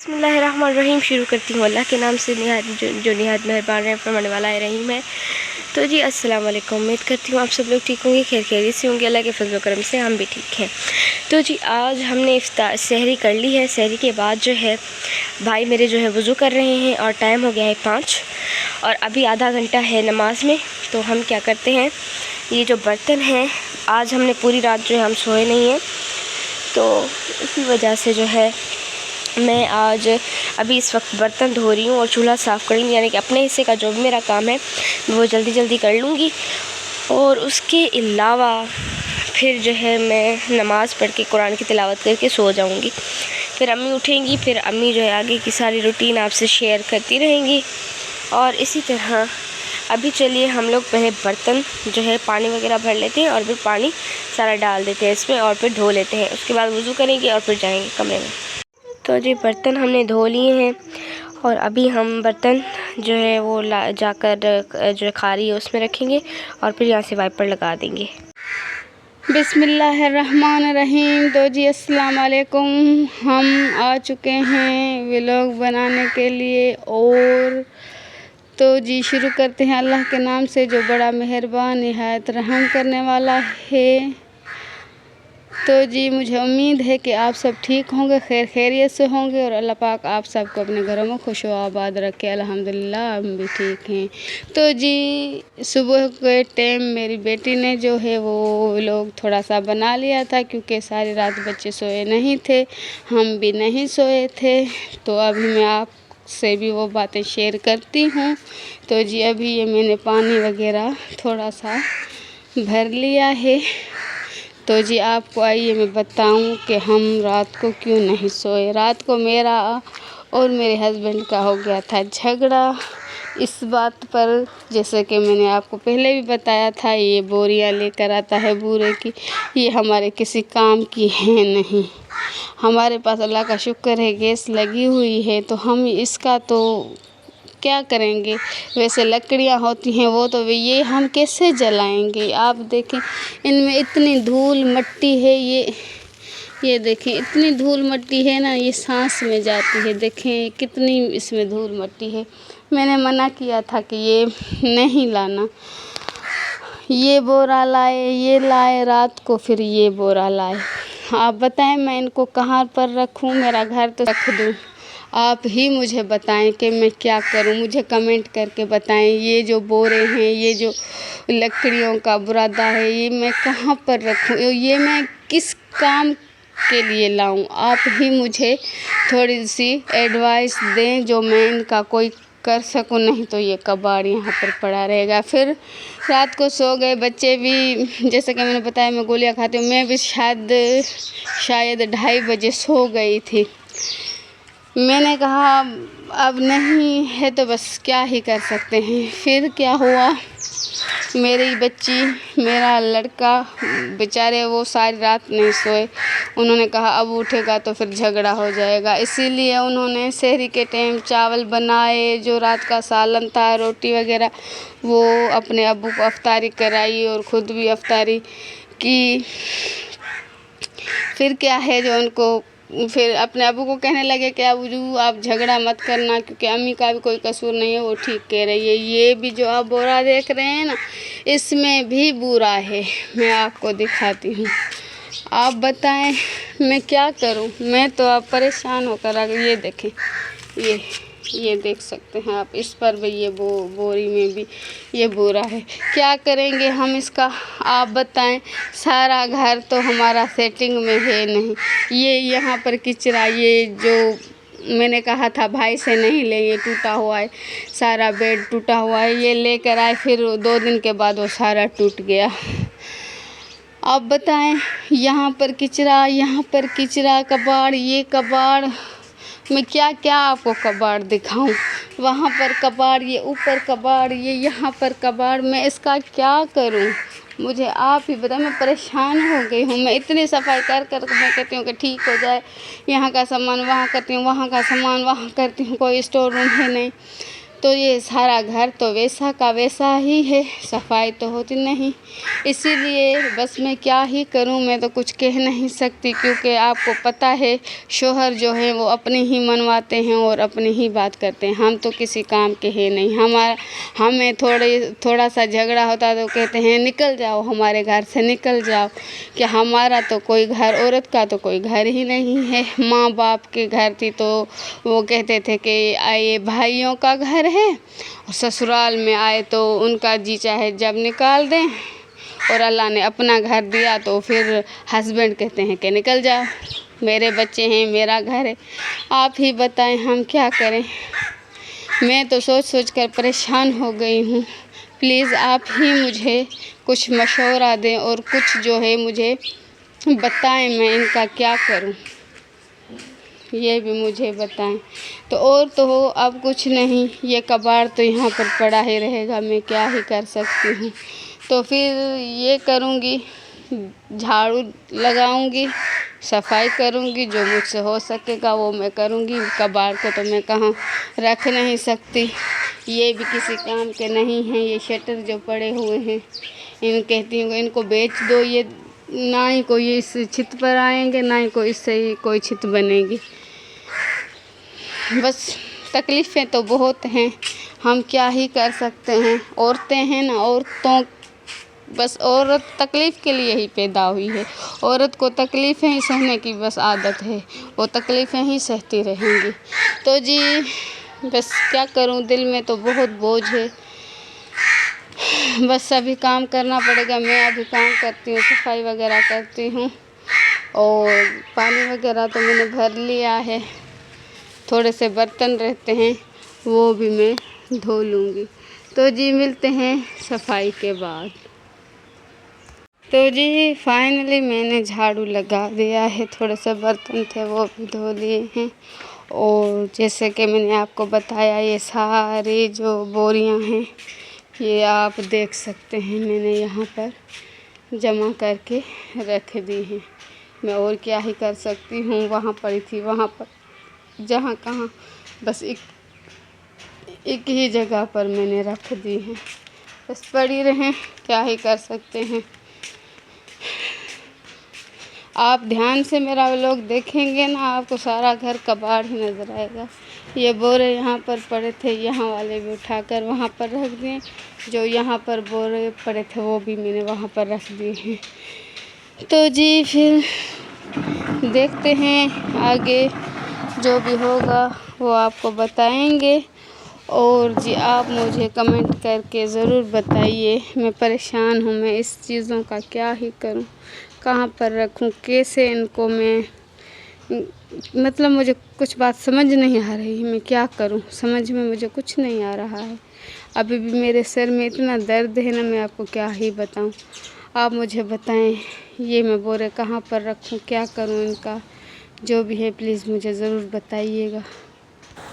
बिस्मिल्लाहिर्रहमानिर्रहीम। शुरू करती हूँ अल्लाह के नाम से, जो निहायत मेहरबान है, फरमाने वाला है, रहीम है। तो जी अस्सलाम वालेकुम। उम्मीद करती हूँ आप सब लोग ठीक होंगे, खैर खैरियत से होंगे। अल्लाह के फजल करम से हम भी ठीक हैं। तो जी आज हमने सहरी कर ली है। सहरी के बाद जो है भाई मेरे जो है वज़ू कर रहे हैं और टाइम हो गया है 5 और अभी आधा घंटा है नमाज में। तो हम क्या करते हैं, ये जो बर्तन हैं, आज हमने पूरी रात जो है हम सोए नहीं हैं, तो इसी वजह से जो है मैं आज अभी इस वक्त बर्तन धो रही हूँ और चूल्हा साफ़ कर रही हूँ, यानी कि अपने हिस्से का जो भी मेरा काम है वो जल्दी जल्दी कर लूँगी। और उसके अलावा फिर जो है मैं नमाज़ पढ़ के कुरान की तिलावत करके सो जाऊँगी। फिर अम्मी उठेंगी, फिर अम्मी जो है आगे की सारी रूटीन आपसे शेयर करती रहेंगी। और इसी तरह अभी चलिए हम लोग पहले बर्तन जो है पानी वगैरह भर लेते हैं और फिर पानी सारा डाल देते हैं इसमें और फिर धो लेते हैं। उसके बाद वज़ू करेंगे और फिर जाएंगे कमरे में। तो जी बर्तन हमने धो लिए हैं और अभी हम बर्तन जो है वो जाकर जो खारी है उसमें रखेंगे और फिर यहाँ से वाइपर लगा देंगे। बिस्मिल्लाहिर्रहमानिर्रहीम। तो जी अस्सलाम वालेकुम। हम आ चुके हैं व्लॉग बनाने के लिए और तो जी शुरू करते हैं अल्लाह के नाम से, जो बड़ा मेहरबान निहायत रहम करने वाला है। तो जी मुझे उम्मीद है कि आप सब ठीक होंगे, खैर खैरियत से होंगे और अल्लाह पाक आप सबको अपने घरों में खुश व आबाद रखे। अल्हम्दुलिल्लाह हम भी ठीक हैं। तो जी सुबह के टाइम मेरी बेटी ने जो है वो व्लॉग थोड़ा सा बना लिया था, क्योंकि सारी रात बच्चे सोए नहीं थे, हम भी नहीं सोए थे। तो अभी मैं आपसे भी वो बातें शेयर करती हूँ। तो जी अभी ये मैंने पानी वगैरह थोड़ा सा भर लिया है। तो जी आपको आइए मैं बताऊं कि हम रात को क्यों नहीं सोए। रात को मेरा और मेरे हस्बैंड का हो गया था झगड़ा इस बात पर, जैसे कि मैंने आपको पहले भी बताया था, ये बोरियां लेकर आता है बूरे की, ये हमारे किसी काम की है नहीं। हमारे पास अल्लाह का शुक्र है गैस लगी हुई है, तो हम इसका तो क्या करेंगे। वैसे लकड़ियाँ होती हैं वो तो ये हम कैसे जलाएंगे। आप देखें इनमें इतनी धूल मट्टी है, ये देखें इतनी धूल मट्टी है ना, ये सांस में जाती है। देखें कितनी इसमें धूल मट्टी है। मैंने मना किया था कि ये नहीं लाना, ये बोरा लाए, ये लाए रात को, फिर ये बोरा लाए। आप बताएं मैं इनको कहाँ पर रखूँ, मेरा घर तो रख दूँ। आप ही मुझे बताएं कि मैं क्या करूं, मुझे कमेंट करके बताएं। ये जो बोरे हैं, ये जो लकड़ियों का बुरादा है, ये मैं कहाँ पर रखूं, ये मैं किस काम के लिए लाऊं। आप ही मुझे थोड़ी सी एडवाइस दें जो मैं इनका कोई कर सकूं, नहीं तो ये कबाड़ यहाँ पर पड़ा रहेगा। फिर रात को सो गए बच्चे भी, जैसे कि मैंने बताया मैं गोलियाँ खाती हूँ, मैं भी शायद 2:30 बजे सो गई थी। मैंने कहा अब नहीं है तो बस क्या ही कर सकते हैं। फिर क्या हुआ, मेरी बच्ची मेरा लड़का बेचारे वो सारी रात नहीं सोए। उन्होंने कहा अब उठेगा तो फिर झगड़ा हो जाएगा, इसीलिए उन्होंने सहरी के टाइम चावल बनाए, जो रात का सालन था, रोटी वगैरह, वो अपने अब्बू को अफ्तारी कराई और ख़ुद भी अफ्तारी की। फिर क्या है जो उनको फिर अपने अबू को कहने लगे कि अबू आप झगड़ा मत करना, क्योंकि अम्मी का भी कोई कसूर नहीं है, वो ठीक कह रही है। ये भी जो आप बोरा देख रहे हैं ना, इसमें भी बुरा है, मैं आपको दिखाती हूँ। आप बताएं मैं क्या करूँ, मैं तो अब परेशान होकर ये देखें, ये देख सकते हैं आप, इस पर भी ये बोरी में भी ये बुरा है। क्या करेंगे हम इसका, आप बताएं। सारा घर तो हमारा सेटिंग में है नहीं। ये यहाँ पर किचरा, ये जो मैंने कहा था भाई से नहीं ले, ये टूटा हुआ है, सारा बेड टूटा हुआ है, ये लेकर आए, फिर 2 दिन के बाद वो सारा टूट गया। आप बताएं, यहाँ पर किचरा, यहाँ पर किचरा, कबाड़, ये कबाड़, मैं क्या क्या आपको कबाड़ दिखाऊं। वहाँ पर कबाड़, ये ऊपर कबाड़, ये यहाँ पर कबाड़, मैं इसका क्या करूं। मुझे आप ही बताएं, मैं परेशान हो गई हूँ। मैं इतनी सफाई कर मैं कहती हूँ कि ठीक हो जाए, यहाँ का सामान वहाँ करती हूँ, वहाँ का सामान वहाँ करती हूँ, कोई स्टोर रूम है नहीं। तो ये सारा घर तो वैसा का वैसा ही है, सफाई तो होती नहीं। इसीलिए बस मैं क्या ही करूं, मैं तो कुछ कह नहीं सकती, क्योंकि आपको पता है शोहर जो है वो अपने ही मनवाते हैं और अपनी ही बात करते हैं। हम तो किसी काम के हैं नहीं। हमें थोड़ा सा झगड़ा होता तो कहते हैं निकल जाओ, हमारे घर से निकल जाओ। कि हमारा तो कोई घर, औरत का तो कोई घर ही नहीं है। माँ बाप के घर थी तो वो कहते थे कि ये भाइयों का घर है, और ससुराल में आए तो उनका जी चाहे जब निकाल दें, और अल्लाह ने अपना घर दिया तो फिर हस्बैंड कहते हैं कि निकल जाओ, मेरे बच्चे हैं, मेरा घर है। आप ही बताएं हम क्या करें। मैं तो सोच सोच कर परेशान हो गई हूँ। प्लीज़ आप ही मुझे कुछ मशवरा दें और कुछ जो है मुझे बताएं, मैं इनका क्या करूँ ये भी मुझे बताएं। तो और तो हो अब कुछ नहीं, ये कबाड़ तो यहाँ पर पड़ा ही रहेगा, मैं क्या ही कर सकती हूँ। तो फिर ये करूँगी, झाड़ू लगाऊँगी, सफाई करूँगी, जो मुझसे हो सकेगा वो मैं करूँगी। कबाड़ को तो मैं कहाँ रख नहीं सकती, ये भी किसी काम के नहीं हैं। ये शटर जो पड़े हुए हैं, इन कहती हूँ इनको बेच दो, ये ना ही कोई इस छत पर आएंगे, ना ही कोई इससे ही कोई छत बनेगी। बस तकलीफ़ें तो बहुत हैं, हम क्या ही कर सकते हैं। औरतें हैं ना, औरतों बस औरत तकलीफ़ के लिए ही पैदा हुई है। औरत को तकलीफ़ें ही सहने की बस आदत है, वो तकलीफ़ें ही सहती रहेंगी। तो जी बस क्या करूं, दिल में तो बहुत बोझ है। बस अभी काम करना पड़ेगा। मैं अभी काम करती हूँ, सफाई वगैरह करती हूँ, और पानी वगैरह तो मैंने भर लिया है। थोड़े से बर्तन रहते हैं वो भी मैं धो लूँगी। तो जी मिलते हैं सफाई के बाद। तो जी फाइनली मैंने झाड़ू लगा दिया है, थोड़े से बर्तन थे वो भी धो लिए हैं। और जैसे कि मैंने आपको बताया, ये सारी जो बोरियां हैं ये आप देख सकते हैं, मैंने यहाँ पर जमा करके रख दी हैं। मैं और क्या ही कर सकती हूँ, वहाँ पड़ी थी, वहाँ पर जहाँ कहाँ बस एक ही जगह पर मैंने रख दी हैं। बस पड़ी रहें, क्या ही कर सकते हैं। आप ध्यान से मेरा व्लॉग देखेंगे ना, आपको सारा घर कबाड़ ही नज़र आएगा। ये बोरे यहाँ पर पड़े थे, यहाँ वाले भी उठाकर वहाँ पर रख दिए। जो यहाँ पर बोरे पड़े थे वो भी मैंने वहाँ पर रख दिए हैं। तो जी फिर देखते हैं आगे जो भी होगा वो आपको बताएंगे। और जी आप मुझे कमेंट करके ज़रूर बताइए, मैं परेशान हूँ, मैं इस चीज़ों का क्या ही करूँ, कहाँ पर रखूँ, कैसे इनको मैं मतलब मुझे कुछ बात समझ नहीं आ रही, मैं क्या करूँ, समझ में मुझे कुछ नहीं आ रहा है। अभी भी मेरे सिर में इतना दर्द है ना, मैं आपको क्या ही बताऊँ। आप मुझे बताएं ये मैं बोरे कहाँ पर रखूँ, क्या करूँ इनका, जो भी है प्लीज़ मुझे ज़रूर बताइएगा।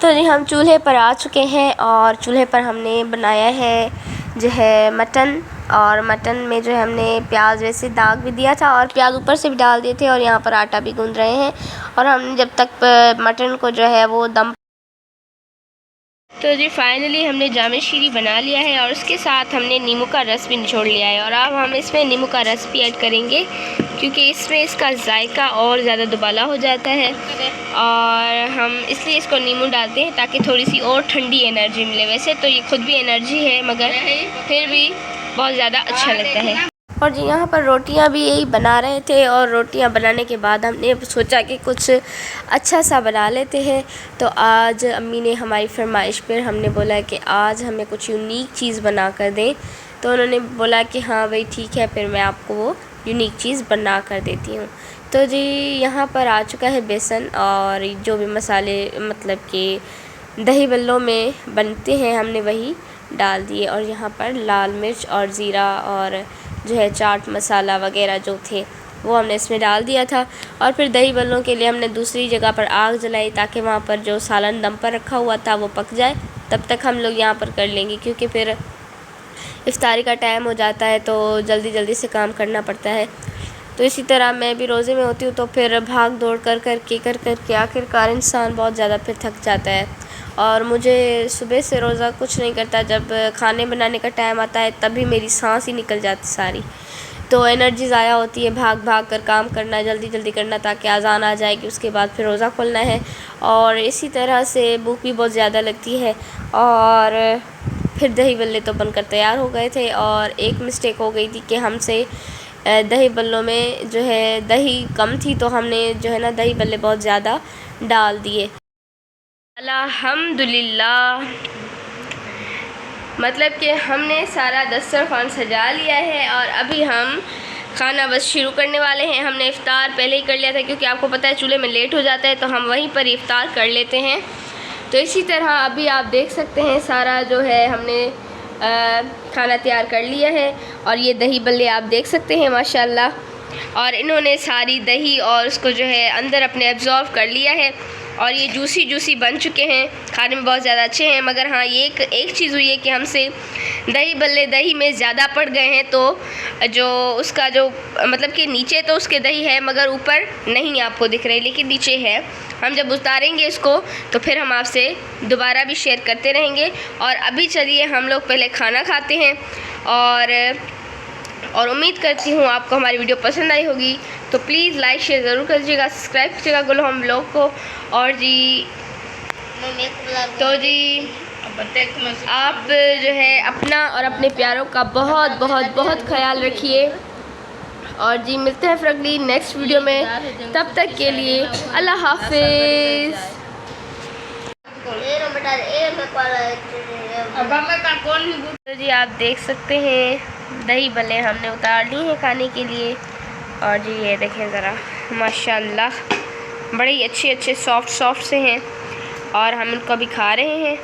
तो जी हम चूल्हे पर आ चुके हैं, और चूल्हे पर हमने बनाया है जो है मटन। और मटन में जो है हमने प्याज वैसे दाग भी दिया था, और प्याज ऊपर से भी डाल दिए थे, और यहाँ पर आटा भी गूँध रहे हैं। और हमने जब तक मटन को जो है वो दम। तो जी फाइनली हमने जामे शीरी बना लिया है, और उसके साथ हमने नींबू का रस भी निचोड़ लिया है। और अब हम इसमें नींबू का रस भी ऐड करेंगे, क्योंकि इसमें इसका जायका और ज़्यादा दुबाला हो जाता है। और हम इसलिए इसको नींबू डालते हैं ताकि थोड़ी सी और ठंडी एनर्जी मिले। वैसे तो ये खुद भी एनर्जी है, मगर फिर भी बहुत ज़्यादा अच्छा लगता है। और जी यहाँ पर रोटियाँ भी यही बना रहे थे, और रोटियाँ बनाने के बाद हमने सोचा कि कुछ अच्छा सा बना लेते हैं। तो आज अम्मी ने हमारी फरमाइश पर हमने बोला कि आज हमें कुछ यूनिक चीज़ बना कर दें। तो उन्होंने बोला कि हाँ भाई ठीक है, फिर मैं आपको वो यूनिक चीज़ बना कर देती हूँ। तो जी यहाँ पर आ चुका है बेसन, और जो भी मसाले मतलब कि दही बल्लों में बनते हैं हमने वही डाल दिए। और यहाँ पर लाल मिर्च और ज़ीरा और जो है चाट मसाला वगैरह जो थे वो हमने इसमें डाल दिया था। और फिर दही बल्लों के लिए हमने दूसरी जगह पर आग जलाई, ताकि वहाँ पर जो सालन दम पर रखा हुआ था वो पक जाए। तब तक हम लोग यहाँ पर कर लेंगे, क्योंकि फिर इफ्तारी का टाइम हो जाता है तो जल्दी जल्दी से काम करना पड़ता है। तो इसी तरह मैं भी रोज़े में होती हूँ, तो फिर भाग दौड़ कर करके आखिरकार इंसान बहुत ज़्यादा फिर थक जाता है। और मुझे सुबह से रोज़ा कुछ नहीं करता, जब खाने बनाने का टाइम आता है तभी मेरी सांस ही निकल जाती सारी, तो एनर्जी ज़ाया होती है, भाग भाग कर काम करना, जल्दी जल्दी करना ताकि अज़ान आ जाएगी, उसके बाद फिर रोज़ा खोलना है। और इसी तरह से भूख भी बहुत ज़्यादा लगती है। और फिर दही बल्ले तो बनकर तैयार हो गए थे, और एक मिस्टेक हो गई थी कि हमसे दही बल्लों में जो है दही कम थी, तो हमने जो है ना दही बल्ले बहुत ज़्यादा डाल दिए। अल्हम्दुलिल्लाह, मतलब कि हमने सारा दस्तरखान सजा लिया है और अभी हम खाना बस शुरू करने वाले हैं। हमने इफ़्तार पहले ही कर लिया था, क्योंकि आपको पता है चूल्हे में लेट हो जाता है, तो हम वहीं पर इफ़्तार कर लेते हैं। तो इसी तरह अभी आप देख सकते हैं सारा जो है हमने खाना तैयार कर लिया है। और ये दही बल्ले आप देख सकते हैं माशाल्लाह, और इन्होंने सारी दही और उसको जो है अंदर अपने एब्जॉर्व कर लिया है, और ये जूसी जूसी बन चुके हैं, खाने में बहुत ज़्यादा अच्छे हैं। मगर हाँ, ये एक चीज़ हुई है कि हमसे दही बल्ले दही में ज़्यादा पड़ गए हैं, तो जो उसका जो मतलब कि नीचे तो उसके दही है मगर ऊपर नहीं आपको दिख रही, लेकिन नीचे है। हम जब उतारेंगे इसको तो फिर हम आपसे दोबारा भी शेयर करते रहेंगे। और अभी चलिए हम लोग पहले खाना खाते हैं, और उम्मीद करती हूँ आपको हमारी वीडियो पसंद आई होगी। तो प्लीज़ लाइक शेयर ज़रूर करिएगा, सब्सक्राइब कीजिएगा गुलो हम लोग को। और जी तो जी आप जो है अपना और अपने प्यारों का बहुत बहुत बहुत ख्याल रखिए। और जी मिलते हैं फिर अगली नेक्स्ट वीडियो में, तब तक के लिए अल्लाह हाफिज़। तो जी आप देख सकते हैं दही बल्ले हमने उतार लिए हैं खाने के लिए। और जी ये देखें ज़रा, माशाल्लाह बड़े ही अच्छे सॉफ्ट से हैं, और हम इनको अभी खा रहे हैं।